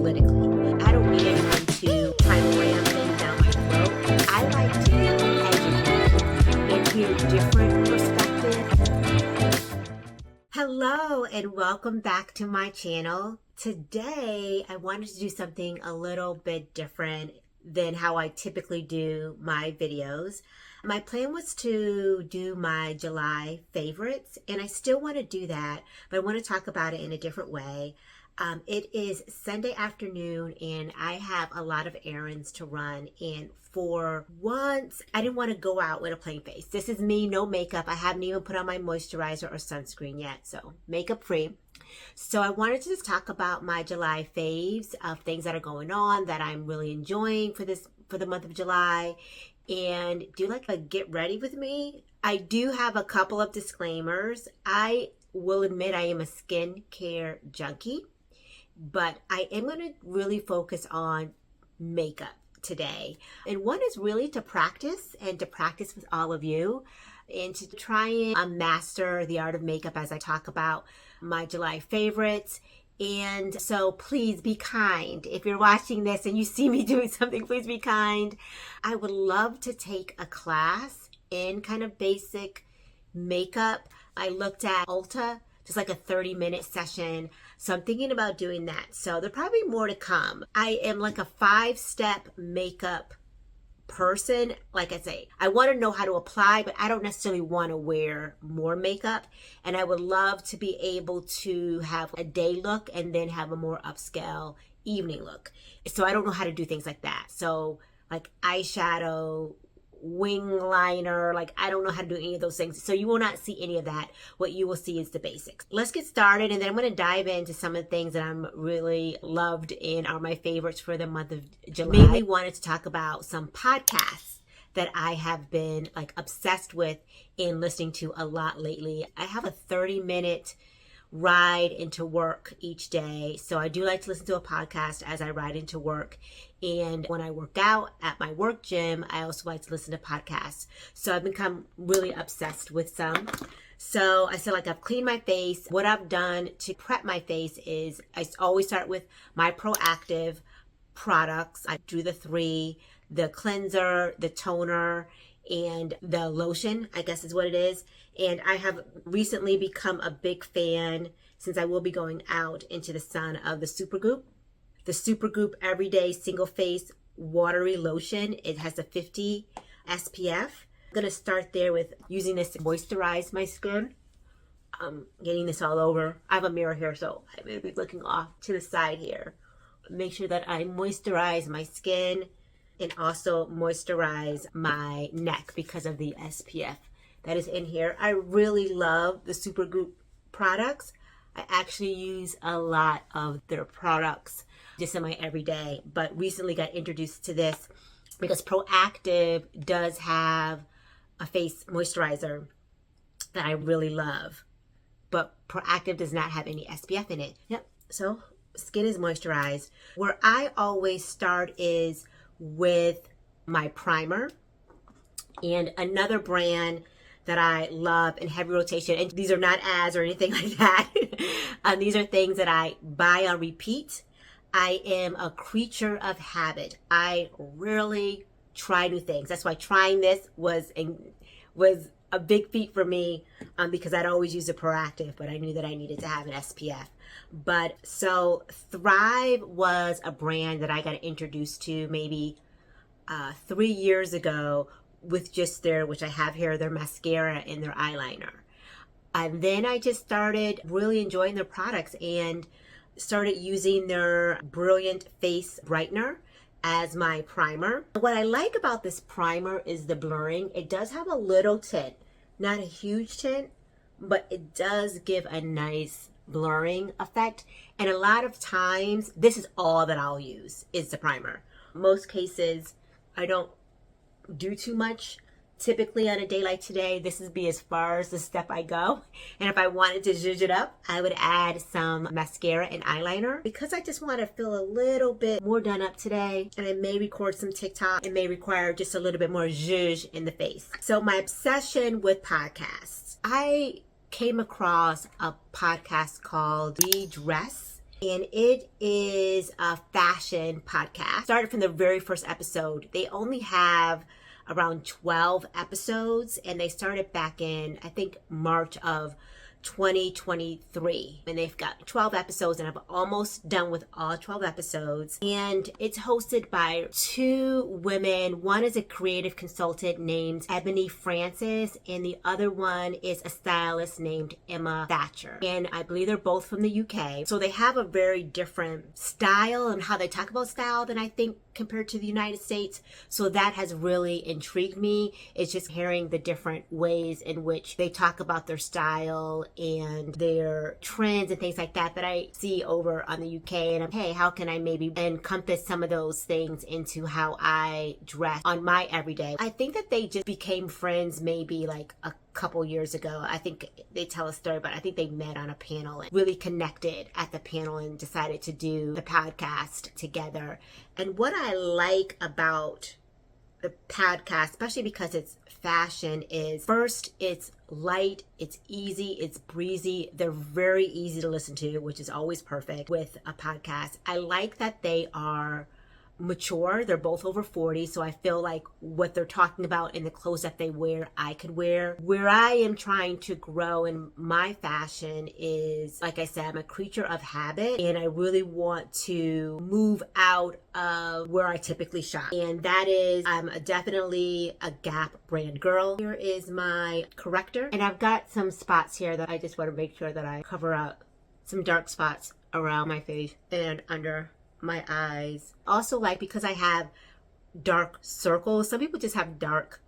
politically. I don't need anyone to try and ram things down my throat. I like to educate and hear different perspectives. Hello and welcome back to my channel. Today I wanted to do something a little bit different than how I typically do my videos. My plan was to do my July favorites, and I still want to do that, but I want to talk about it in a different way. It is Sunday afternoon, and I have a lot of errands to run, and for once, I didn't want to go out with a plain face. This is me, no makeup. I haven't even put on my moisturizer or sunscreen yet, so makeup free. So I wanted to just talk about my July faves of things that are going on that I'm really enjoying for the month of July, and do like a get ready with me. I do have a couple of disclaimers. I will admit I am a skincare junkie, but I am going to really focus on makeup today. And one is really to practice with all of you and to try and master the art of makeup as I talk about my July favorites. And so please be kind. If you're watching this and you see me doing something, please be kind. I would love to take a class in kind of basic makeup. I looked at Ulta, just like a 30-minute session. So I'm thinking about doing that. So there'll probably more to come. I am like a 5-step makeup person. Like I say, I want to know how to apply, but I don't necessarily want to wear more makeup. And I would love to be able to have a day look and then have a more upscale evening look. So I don't know how to do things like that. So like eyeshadow, wing liner, like I don't know how to do any of those things. So you will not see any of that. What you will see is the basics. Let's get started, and then I'm going to dive into some of the things that I'm really loved and are my favorites for the month of July. Mainly wanted to talk about some podcasts that I have been like obsessed with and listening to a lot lately. I have a 30-minute ride into work each day. So I do like to listen to a podcast as I ride into work. And when I work out at my work gym, I also like to listen to podcasts. So I've become really obsessed with some. So I feel like I've cleaned my face. What I've done to prep my face is I always start with my Proactive products. I do the 3, the cleanser, the toner, and the lotion, I guess is what it is. And I have recently become a big fan, since I will be going out into the sun, of the Supergoop. The Supergoop Everyday Single Face Watery Lotion. It has a 50 SPF. I'm going to start there with using this to moisturize my skin. Getting this all over. I have a mirror here, so I'm going to be looking off to the side here. Make sure that I moisturize my skin and also moisturize my neck because of the SPF that is in here. I really love the Supergoop products. I actually use a lot of their products just in my everyday, but recently got introduced to this because Proactive does have a face moisturizer that I really love, but Proactive does not have any SPF in it. Yep, so skin is moisturized. Where I always start is with my primer, and another brand that I love in heavy rotation, and these are not ads or anything like that. These are things that I buy on repeat. I am a creature of habit. I rarely try new things. That's why trying this was a big feat for me, because I'd always use a Proactive, but I knew that I needed to have an SPF. But so Thrive was a brand that I got introduced to maybe 3 years ago with just their, which I have here, their mascara and their eyeliner. And then I just started really enjoying their products and started using their Brilliant Face Brightener as my primer. What I like about this primer is the blurring. It does have a little tint, not a huge tint, but it does give a nice blurring effect. And a lot of times, this is all that I'll use is the primer. Most cases, I don't do too much. Typically on a day like today, this would be as far as the step I go. And if I wanted to zhuzh it up, I would add some mascara and eyeliner. Because I just want to feel a little bit more done up today, and I may record some TikTok, it may require just a little bit more zhuzh in the face. So my obsession with podcasts. I came across a podcast called Redress, and it is a fashion podcast. Started from the very first episode. They only have around 12 episodes, and they started back in, I think, March of 2023, and they've got 12 episodes, and I'm almost done with all 12 episodes. And it's hosted by two women. One is a creative consultant named Ebony Francis, and the other one is a stylist named Emma Thatcher, and I believe they're both from the UK. So they have a very different style and how they talk about style than I think compared to the United States. So that has really intrigued me. It's just hearing the different ways in which they talk about their style and their trends and things like that I see over on the UK. And hey, how can I maybe encompass some of those things into how I dress on my everyday? I think that they just became friends maybe like a couple years ago. I think they tell a story, but I think they met on a panel and really connected at the panel and decided to do the podcast together. And what I like about the podcast, especially because it's fashion, is first, it's light, it's easy, it's breezy. They're very easy to listen to, which is always perfect with a podcast. I like that they are mature. They're both over 40, so I feel like what they're talking about in the clothes that they wear, I could wear. Where I am trying to grow in my fashion is, like I said, I'm a creature of habit, and I really want to move out of where I typically shop, and that is, I'm definitely a Gap brand girl. Here is my corrector, and I've got some spots here that I just want to make sure that I cover up, some dark spots around my face and under my eyes. Also, like, because I have dark circles, some people just have dark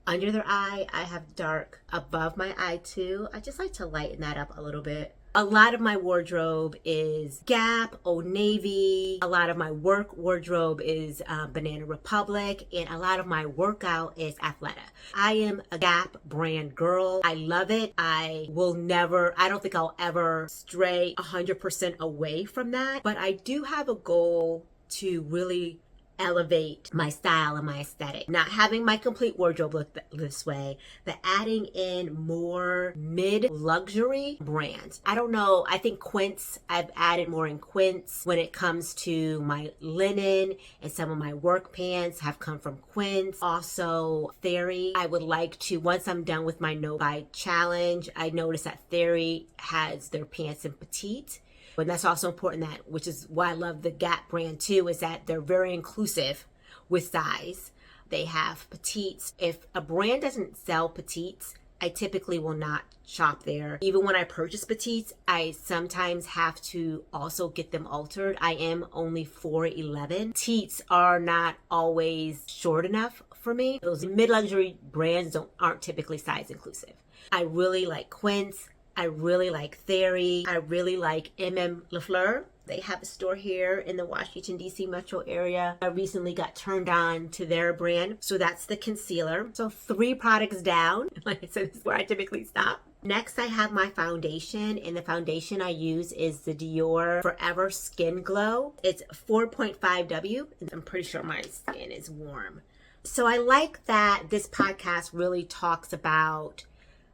under their eye. I have dark above my eye too. I just like to lighten that up a little bit. A lot of my wardrobe is Gap, Old Navy. A lot of my work wardrobe is Banana Republic, and a lot of my workout is Athleta. I am a Gap brand girl. I love it. I don't think I'll ever stray 100% away from that, but I do have a goal to really elevate my style and my aesthetic. Not having my complete wardrobe look this way, but adding in more mid-luxury brands. I don't know, I think Quince, I've added more in Quince when it comes to my linen, and some of my work pants have come from Quince. Also, Theory. I would like to, once I'm done with my No Buy challenge, I noticed that Theory has their pants in petite. And that's also important, that, which is why I love the Gap brand too, is that they're very inclusive with size. They have petites. If a brand doesn't sell petites, I typically will not shop there. Even when I purchase petites, I sometimes have to also get them altered. I am only 4'11". Petites are not always short enough for me. Those mid-luxury brands aren't typically size inclusive. I really like Quince. I really like Theory. I really like Lafleur. They have a store here in the Washington, D.C. metro area. I recently got turned on to their brand. So that's the concealer. So 3 products down. Like I said, this is where I typically stop. Next, I have my foundation, and the foundation I use is the Dior Forever Skin Glow. It's 4.5W, and I'm pretty sure my skin is warm. So I like that this podcast really talks about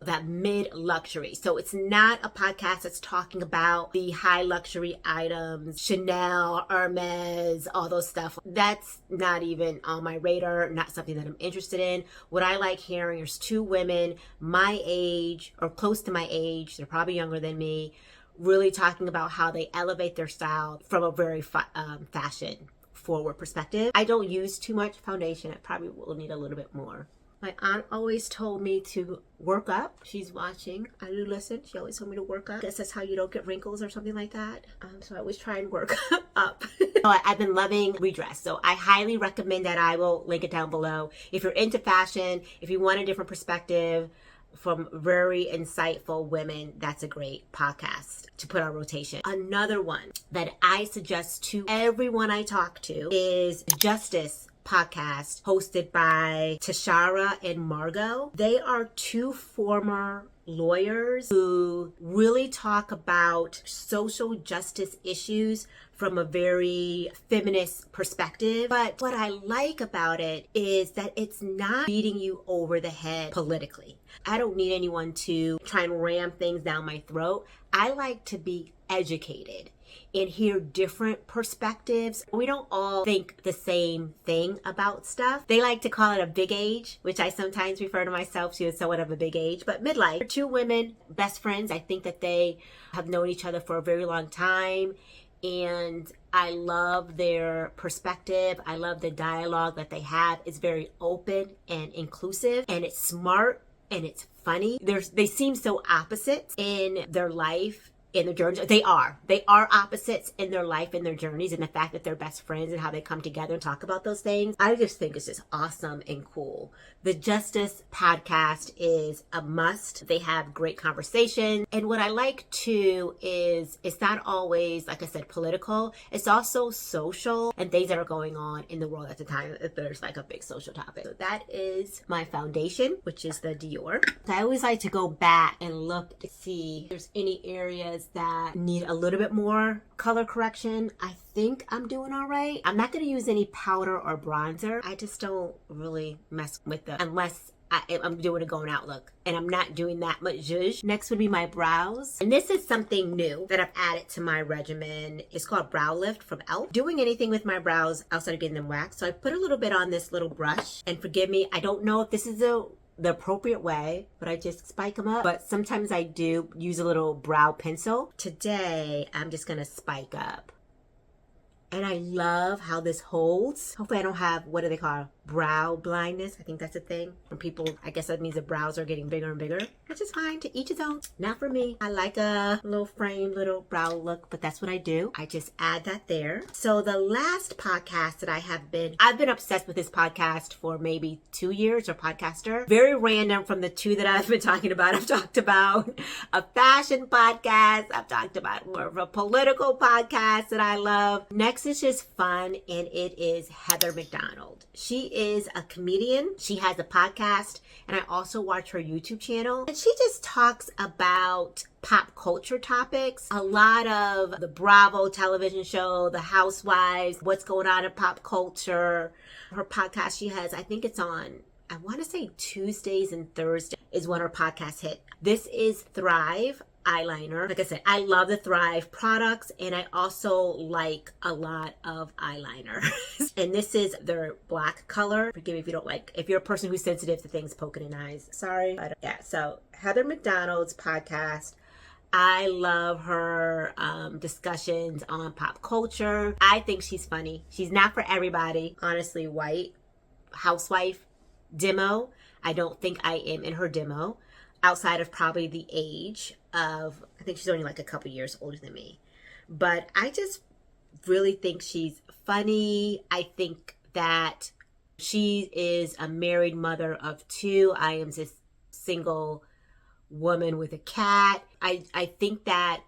that mid-luxury. So it's not a podcast that's talking about the high luxury items, Chanel, Hermes, all those stuff. That's not even on my radar, not something that I'm interested in. What I like hearing is 2 women my age or close to my age, they're probably younger than me, really talking about how they elevate their style from a very fashion forward perspective. I don't use too much foundation. I probably will need a little bit more. My aunt always told me to work up. She's watching. I do listen. She always told me to work up. I guess that's how you don't get wrinkles or something like that. So I always try and work up. I've been loving Redress. So I highly recommend that. I will link it down below. If you're into fashion, if you want a different perspective from very insightful women, that's a great podcast to put on rotation. Another one that I suggest to everyone I talk to is Justice podcast, hosted by Tashara and Margot. They are 2 former lawyers who really talk about social justice issues from a very feminist perspective. But what I like about it is that it's not beating you over the head politically. I don't need anyone to try and ram things down my throat. I like to be educated. and hear different perspectives. We don't all think the same thing about stuff. They like to call it a big age, which I sometimes refer to myself to as somewhat of a big age, but midlife. Two women, best friends. I think that they have known each other for a very long time, and I love their perspective. I love the dialogue that they have. It's very open and inclusive, and it's smart and it's funny. They seem so opposite in their life, in their journey. They are opposites in their life and their journeys, and the fact that they're best friends and how they come together and talk about those things. I just think it's just awesome and cool. The Justice podcast is a must. They have great conversation. And what I like too is it's not always, like I said, political. It's also social and things that are going on in the world at the time if there's like a big social topic. So that is my foundation, which is the Dior. So I always like to go back and look to see if there's any areas that need a little bit more color correction. I think I'm doing all right. I'm not going to use any powder or bronzer. I just don't really mess with them unless I'm doing a going out look, and I'm not doing that much zhuzh. Next would be my brows, and this is something new that I've added to my regimen. It's called Brow Lift from e.l.f. Doing anything with my brows outside of getting them waxed, so I put a little bit on this little brush, and forgive me, I don't know if this is the appropriate way, but I just spike them up. But sometimes I do use a little brow pencil. Today, I'm just gonna spike up. And I love how this holds. Hopefully I don't have, what do they call, brow blindness. I think that's a thing. When people, I guess that means the brows are getting bigger and bigger, which is fine, to each his own. Not for me. I like a little framed little brow look, but that's what I do. I just add that there. So the last podcast that I've been obsessed with this podcast for maybe 2 years, or podcaster. Very random from the two that I've been talking about. I've talked about a fashion podcast. I've talked about more of a political podcast that I love. Next is just fun, and it is Heather McDonald. She is a comedian. She has a podcast, and I also watch her YouTube channel. And she just talks about pop culture topics. A lot of the Bravo television show, The Housewives, what's going on in pop culture. Her podcast she has, I think it's on, I want to say Tuesdays and Thursdays is when her podcast hit. This is Thrive eyeliner. Like I said, I love the Thrive products, and I also like a lot of eyeliner. And this is their black color. Forgive me if you don't like, if you're a person who's sensitive to things poking in eyes. Sorry. Yeah, so Heather McDonald's podcast. I love her discussions on pop culture. I think she's funny. She's not for everybody. Honestly, white housewife demo. I don't think I am in her demo, outside of probably the age of, I think she's only like a couple years older than me. But I just really think she's funny. I think that she is a married mother of two. I am just single woman with a cat. I think that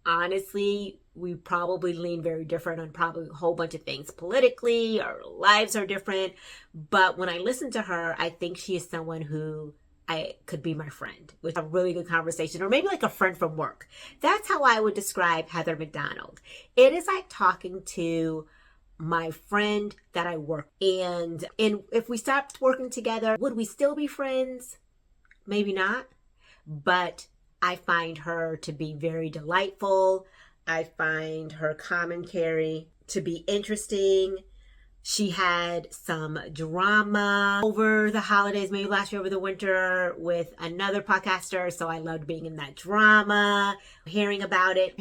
honestly, we probably lean very different on probably a whole bunch of things politically. Our lives are different. But when I listen to her, I think she is someone who I could be my friend, with a really good conversation, or maybe like a friend from work. That's how I would describe Heather McDonald. It is like talking to my friend that I work. And if we stopped working together, would we still be friends? Maybe not. But I find her to be very delightful. I find her commentary to be interesting. She had some drama over the holidays, maybe last year over the winter, with another podcaster. So I loved being in that drama, hearing about it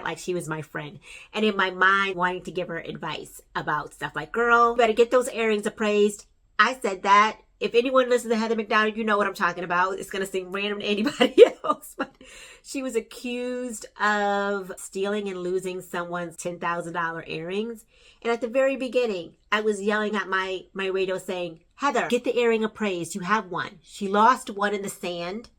like she was my friend. And in my mind, wanting to give her advice about stuff like, girl, better get those earrings appraised. I said that. If anyone listens to Heather McDonald, you know what I'm talking about. It's going to seem random to anybody else. But she was accused of stealing and losing someone's $10,000 earrings. And at the very beginning, I was yelling at my radio saying, Heather, get the earring appraised. You have one. She lost one in the sand,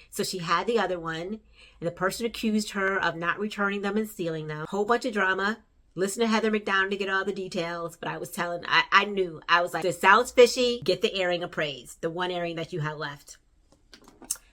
so she had the other one. And the person accused her of not returning them and stealing them. Whole bunch of drama. Listen to Heather McDonald to get all the details, but I was telling, I knew. I was like, this sounds fishy. Get the earring appraised. The one earring that you have left.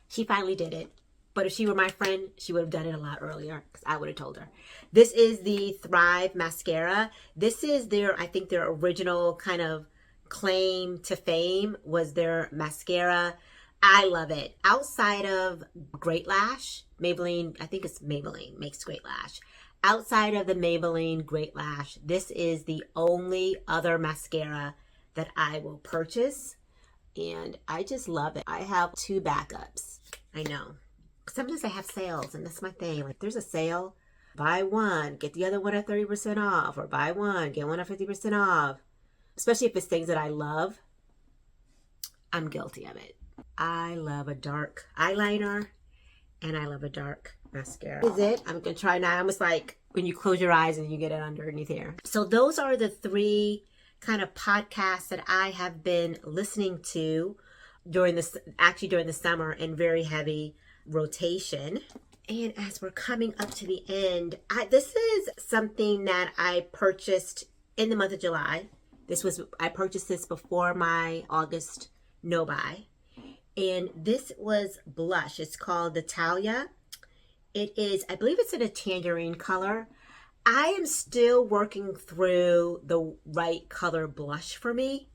She finally did it. But if she were my friend, she would have done it a lot earlier, because I would have told her. This is the Thrive mascara. This is I think their original kind of claim to fame was their mascara. I love it. Outside of Great Lash, Maybelline, I think it's Maybelline makes Great Lash. Outside of the Maybelline Great Lash, this is the only other mascara that I will purchase. And I just love it. I have 2 backups. I know. Sometimes I have sales, and that's my thing. Like, there's a sale, buy one, get the other one at 30% off, or buy one, get one at 50% off. Especially if it's things that I love. I'm guilty of it. I love a dark eyeliner, and I love a dark mascara. Is it? I'm gonna try now. Almost like when you close your eyes and you get it underneath here. So those are the 3 kind of podcasts that I have been listening to during the summer in very heavy rotation. And as we're coming up to the end, this is something that I purchased in the month of July. I purchased this before my August no-buy. And this was blush. It's called Natalia. It is, I believe it's in a tangerine color. I am still working through the right color blush for me.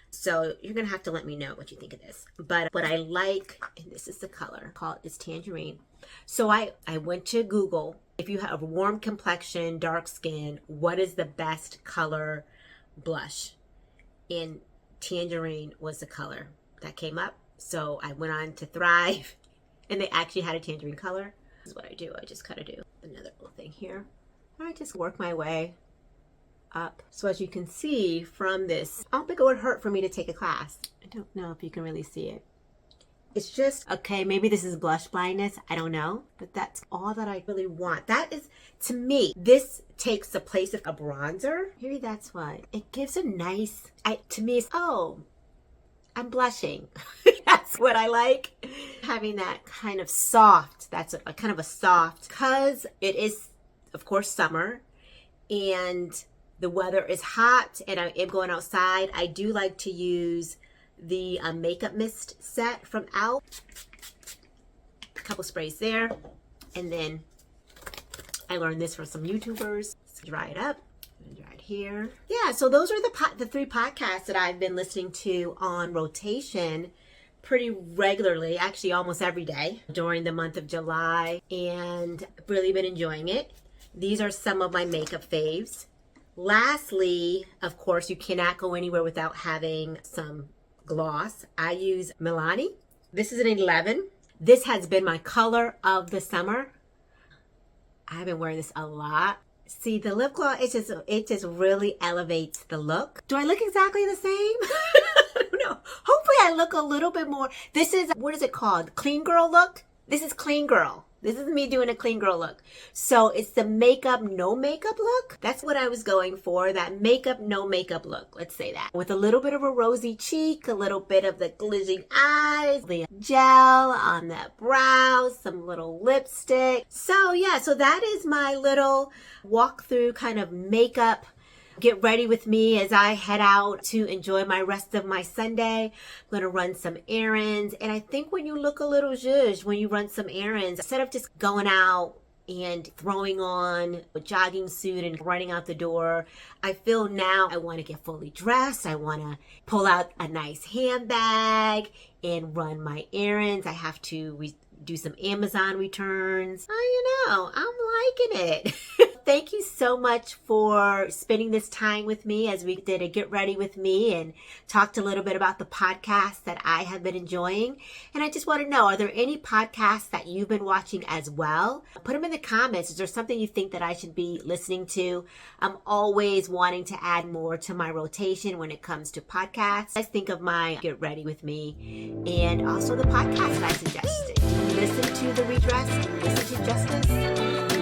So you're going to have to let me know what you think of this. But what I like, and this is the color, it's tangerine. So I went to Google. If you have a warm complexion, dark skin, what is the best color blush? And tangerine was the color that came up. So I went on to Thrive, and they actually had a tangerine color. This is what I do. I just kind of do another little thing here. I just work my way up. So as you can see from this, I don't think it would hurt for me to take a class. I don't know if you can really see it. It's just, okay, maybe this is blush blindness. I don't know. But that's all that I really want. That is, to me, this takes the place of a bronzer. Maybe that's why. It gives a nice, to me, it's, oh, I'm blushing. That's what I like. Having that kind of soft, that's a kind of a soft, because it is, of course, summer and the weather is hot and I am going outside. I do like to use the makeup mist set from e.l.f. A couple sprays there. And then I learned this from some YouTubers. Let's dry it up. Dry it here. Yeah, so those are the 3 podcasts that I've been listening to on rotation pretty regularly, actually almost every day during the month of July, and really been enjoying it. These are some of my makeup faves. Lastly, of course, you cannot go anywhere without having some gloss. I use Milani. This is an 11. This has been my color of the summer. I've been wearing this a lot. See, the lip gloss, it just really elevates the look. Do I look exactly the same? I don't know. Hopefully I look a little bit more. This is, what is it called? Clean girl look? This is clean girl. This is me doing a clean girl look. So it's the makeup, no makeup look. That's what I was going for, that makeup, no makeup look. Let's say that. With a little bit of a rosy cheek, a little bit of the glitching eyes, the gel on the brows, some little lipstick. So yeah, so that is my little walkthrough kind of makeup. Get ready with me as I head out to enjoy my rest of my Sunday. I'm going to run some errands. And I think when you look a little zhuzh, when you run some errands, instead of just going out and throwing on a jogging suit and running out the door, I feel now I want to get fully dressed. I want to pull out a nice handbag and run my errands. I have to do some Amazon returns. Oh, I'm liking it. Thank you so much for spending this time with me as we did a get ready with me and talked a little bit about the podcasts that I have been enjoying. And I just want to know, are there any podcasts that you've been watching as well? Put them in the comments. Is there something you think that I should be listening to? I'm always wanting to add more to my rotation when it comes to podcasts. I think of my get ready with me and also the podcast I suggested. Listen to The Redress, listen to Justice,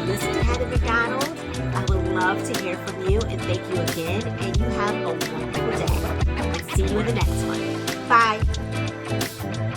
listen to Heather McDonald. I would love to hear from you, and thank you again, and you have a wonderful day. And see you in the next one. Bye.